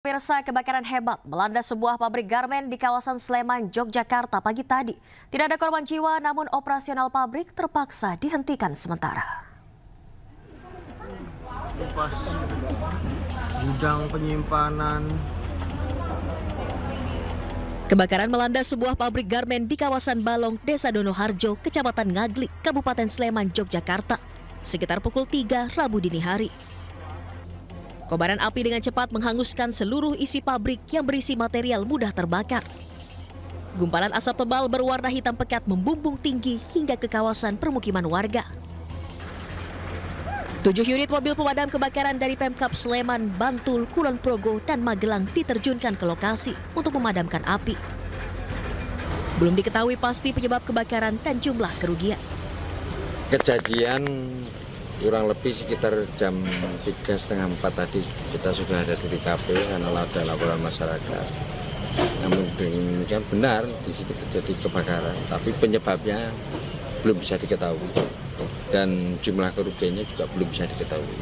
Pemirsa, kebakaran hebat melanda sebuah pabrik garmen di kawasan Sleman, Yogyakarta pagi tadi. Tidak ada korban jiwa, namun operasional pabrik terpaksa dihentikan sementara. Gudang penyimpanan. Kebakaran melanda sebuah pabrik garmen di kawasan Balong, Desa Donoharjo, Kecamatan Ngaglik, Kabupaten Sleman, Yogyakarta, sekitar pukul 3 Rabu dini hari. Kobaran api dengan cepat menghanguskan seluruh isi pabrik yang berisi material mudah terbakar. Gumpalan asap tebal berwarna hitam pekat membumbung tinggi hingga ke kawasan permukiman warga. 7 unit mobil pemadam kebakaran dari Pemkab Sleman, Bantul, Kulon Progo, dan Magelang diterjunkan ke lokasi untuk memadamkan api. Belum diketahui pasti penyebab kebakaran dan jumlah kerugian. Kejadian kurang lebih sekitar jam 3:30, 4 tadi kita sudah ada di TKP karena ada laporan masyarakat. Namun demikian benar di situ terjadi kebakaran, tapi penyebabnya belum bisa diketahui dan jumlah kerugiannya juga belum bisa diketahui.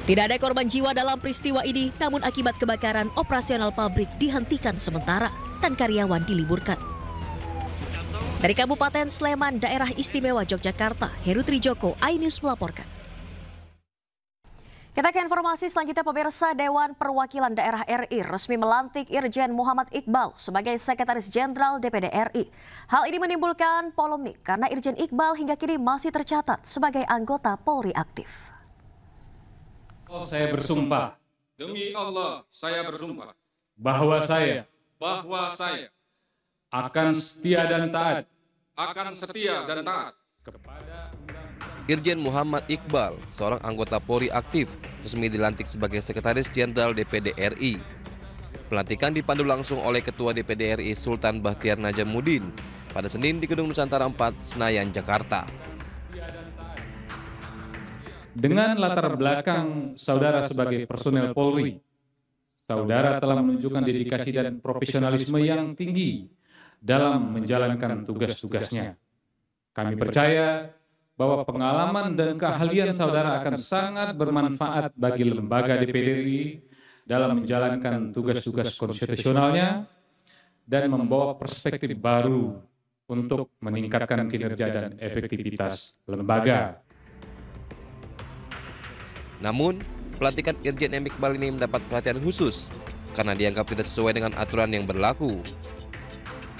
Tidak ada korban jiwa dalam peristiwa ini, namun akibat kebakaran operasional pabrik dihentikan sementara dan karyawan diliburkan. Dari Kabupaten Sleman, Daerah Istimewa Yogyakarta, Heru Trijoko, iNews melaporkan. Kita ke informasi selanjutnya, pemirsa. Dewan Perwakilan Daerah RI resmi melantik Irjen Muhammad Iqbal sebagai Sekretaris Jenderal DPD RI. Hal ini menimbulkan polemik karena Irjen Iqbal hingga kini masih tercatat sebagai anggota Polri aktif. Saya bersumpah. Demi Allah, saya bersumpah. Bahwa saya akan setia dan taat. Kepada Irjen Muhammad Iqbal, seorang anggota Polri aktif, resmi dilantik sebagai Sekretaris Jenderal DPD RI. Pelantikan dipandu langsung oleh Ketua DPD RI Sultan Bahtiar Najamuddin pada Senin di Gedung Nusantara 4, Senayan, Jakarta. Dengan latar belakang saudara sebagai personel Polri, saudara telah menunjukkan dedikasi dan profesionalisme yang tinggi dalam menjalankan tugas-tugasnya. Kami percaya bahwa pengalaman dan keahlian saudara akan sangat bermanfaat bagi lembaga DPD RI dalam menjalankan tugas-tugas konstitusionalnya dan membawa perspektif baru untuk meningkatkan kinerja dan efektivitas lembaga. Namun, pelantikan Irjen Iqbal ini mendapat perhatian khusus karena dianggap tidak sesuai dengan aturan yang berlaku.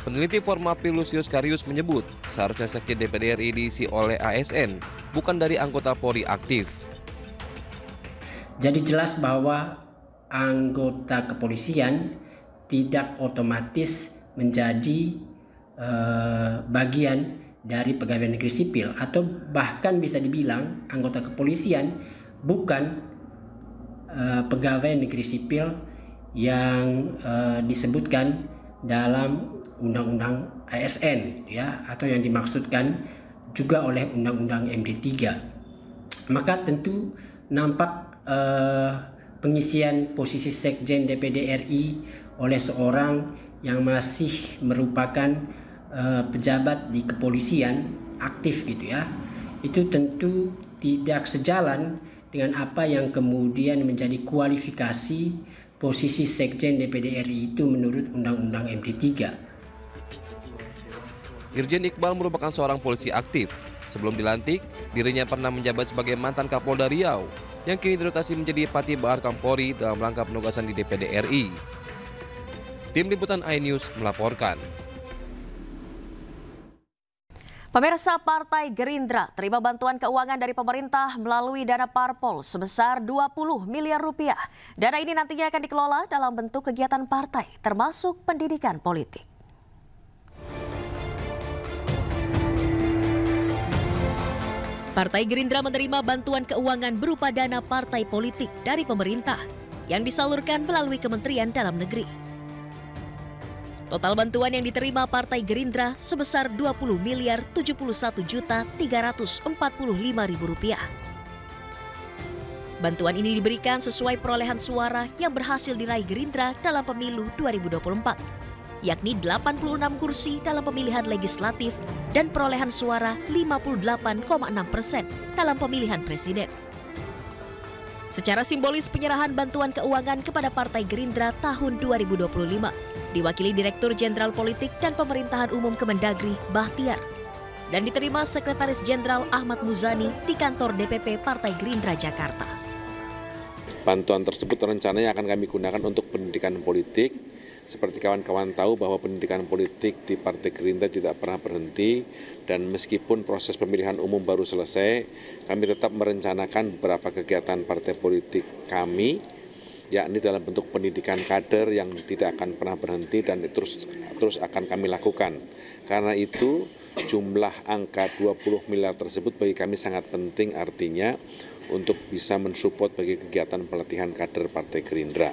Peneliti Formapi Lusius Karius menyebut seharusnya Sekjen DPD RI diisi oleh ASN, bukan dari anggota Polri aktif. Jadi jelas bahwa anggota kepolisian tidak otomatis menjadi bagian dari pegawai negeri sipil, atau bahkan bisa dibilang anggota kepolisian bukan pegawai negeri sipil yang disebutkan dalam Undang-Undang ASN, gitu ya, atau yang dimaksudkan juga oleh Undang-Undang MD3. Maka tentu nampak pengisian posisi Sekjen DPD RI oleh seorang yang masih merupakan pejabat di kepolisian aktif, gitu ya, itu tentu tidak sejalan dengan apa yang kemudian menjadi kualifikasi posisi Sekjen DPD RI itu menurut Undang-Undang MD3. Irjen Iqbal merupakan seorang polisi aktif. Sebelum dilantik, dirinya pernah menjabat sebagai mantan Kapolda Riau yang kini dirotasi menjadi Pati Bahar Kampori dalam rangka penugasan di DPD RI. Tim Liputan iNews melaporkan. Pemirsa, Partai Gerindra terima bantuan keuangan dari pemerintah melalui dana parpol sebesar 20 miliar rupiah. Dana ini nantinya akan dikelola dalam bentuk kegiatan partai, termasuk pendidikan politik. Partai Gerindra menerima bantuan keuangan berupa dana partai politik dari pemerintah yang disalurkan melalui Kementerian Dalam Negeri. Total bantuan yang diterima Partai Gerindra sebesar Rp21.071.345.000. Bantuan ini diberikan sesuai perolehan suara yang berhasil diraih Gerindra dalam pemilu 2024. Yakni 86 kursi dalam pemilihan legislatif dan perolehan suara 58,6% dalam pemilihan presiden. secara simbolis penyerahan bantuan keuangan kepada Partai Gerindra tahun 2025, diwakili Direktur Jenderal Politik dan Pemerintahan Umum Kemendagri, Bahtiar, dan diterima Sekretaris Jenderal Ahmad Muzani di kantor DPP Partai Gerindra Jakarta. Bantuan tersebut rencananya akan kami gunakan untuk pendidikan politik. Seperti kawan-kawan tahu bahwa pendidikan politik di Partai Gerindra tidak pernah berhenti, dan meskipun proses pemilihan umum baru selesai, kami tetap merencanakan beberapa kegiatan partai politik kami, yakni dalam bentuk pendidikan kader yang tidak akan pernah berhenti dan terus akan kami lakukan. Karena itu jumlah angka 20 miliar tersebut bagi kami sangat penting, artinya untuk bisa mensupport bagi kegiatan pelatihan kader Partai Gerindra.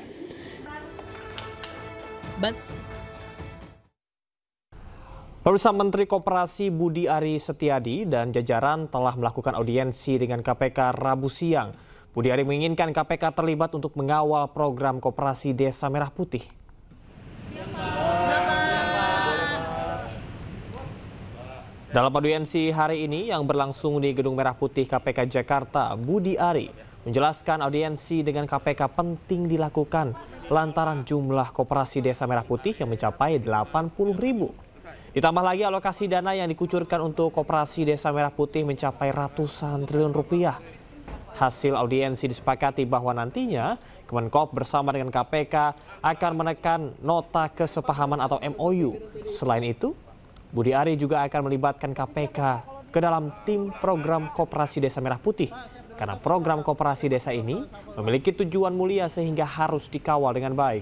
Pemirsa, Menteri Koperasi Budi Ari Setiadi dan jajaran telah melakukan audiensi dengan KPK Rabu siang. Budi Ari menginginkan KPK terlibat untuk mengawal program Koperasi Desa Merah Putih. Dalam audiensi hari ini yang berlangsung di Gedung Merah Putih KPK Jakarta, Budi Ari menjelaskan audiensi dengan KPK penting dilakukan lantaran jumlah koperasi Desa Merah Putih yang mencapai 80.000. Ditambah lagi alokasi dana yang dikucurkan untuk koperasi Desa Merah Putih mencapai ratusan triliun rupiah. Hasil audiensi disepakati bahwa nantinya Kemenkop bersama dengan KPK akan menekan nota kesepahaman atau MOU. Selain itu, Budi Ari juga akan melibatkan KPK ke dalam tim program Koperasi Desa Merah Putih. Karena program koperasi desa ini memiliki tujuan mulia sehingga harus dikawal dengan baik.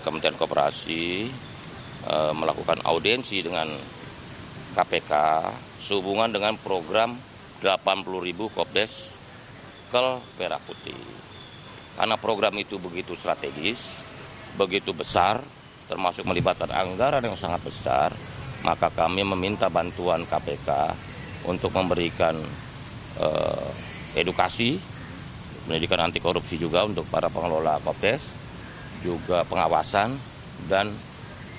Kementerian Koperasi melakukan audiensi dengan KPK sehubungan dengan program 80.000 Kopdes Kel Merah Putih. Karena program itu begitu strategis, begitu besar, termasuk melibatkan anggaran yang sangat besar, maka kami meminta bantuan KPK untuk memberikan edukasi, pendidikan anti korupsi juga untuk para pengelola Kopdes, juga pengawasan dan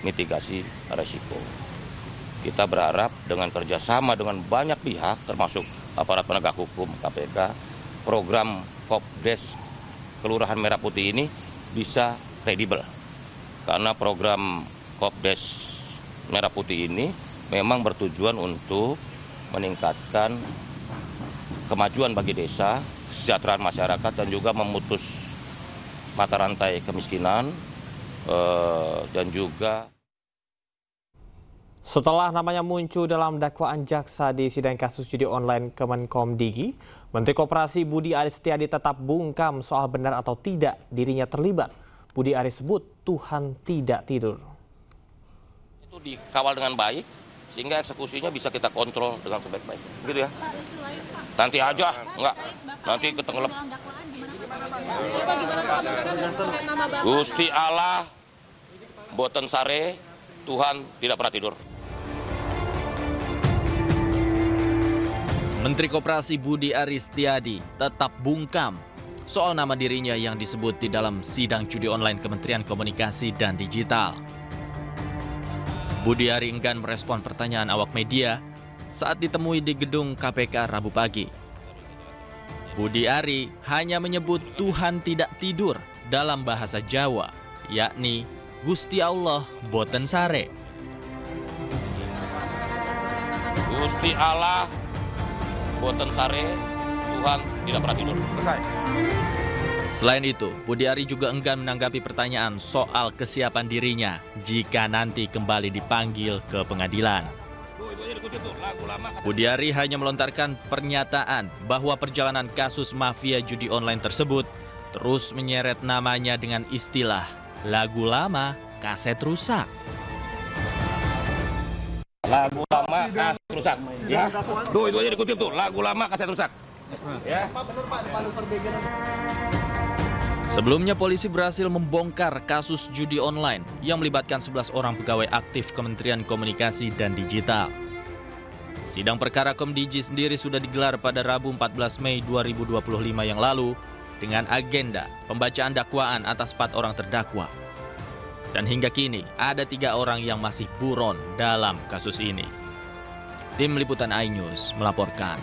mitigasi risiko. Kita berharap dengan kerjasama dengan banyak pihak, termasuk aparat penegak hukum KPK, program Kopdes Kelurahan Merah Putih ini bisa kredibel. Karena program Kopdes Merah Putih ini memang bertujuan untuk meningkatkan kemajuan bagi desa, kesejahteraan masyarakat, dan juga memutus mata rantai kemiskinan, dan juga setelah namanya muncul dalam dakwaan jaksa di sidang kasus judi online Kemenkom Digi, Menteri Koperasi Budi Ari Setiadi tetap bungkam soal benar atau tidak dirinya terlibat. Budi Ari sebut Tuhan tidak tidur. Itu dikawal dengan baik sehingga eksekusinya bisa kita kontrol dengan sebaik-baiknya. Gitu ya. Nanti aja, enggak. Nanti ketenggelam. Gusti Allah boten sare, Tuhan tidak pernah tidur. Menteri Koperasi Budi Ari Setiadi tetap bungkam soal nama dirinya yang disebut di dalam sidang judi online Kementerian Komunikasi dan Digital. Budi Ari enggan merespon pertanyaan awak media saat ditemui di gedung KPK Rabu pagi. Budi Ari hanya menyebut Tuhan tidak tidur dalam bahasa Jawa, yakni Gusti Allah boten sare. Gusti Allah boten sare, Tuhan tidak pernah tidur. Selesai. Selain itu, Budi Ari juga enggan menanggapi pertanyaan soal kesiapan dirinya jika nanti kembali dipanggil ke pengadilan. Budi Ari hanya melontarkan pernyataan bahwa perjalanan kasus mafia judi online tersebut terus menyeret namanya dengan istilah lagu lama kaset rusak. Lagu lama kaset rusak. Ya. Tuh itu aja dikutip tuh, lagu lama kaset rusak. Ya. Sebelumnya polisi berhasil membongkar kasus judi online yang melibatkan 11 orang pegawai aktif Kementerian Komunikasi dan Digital. Sidang perkara Komdigi sendiri sudah digelar pada Rabu 14 Mei 2025 yang lalu dengan agenda pembacaan dakwaan atas 4 orang terdakwa. Dan hingga kini ada 3 orang yang masih buron dalam kasus ini. Tim Liputan iNews melaporkan.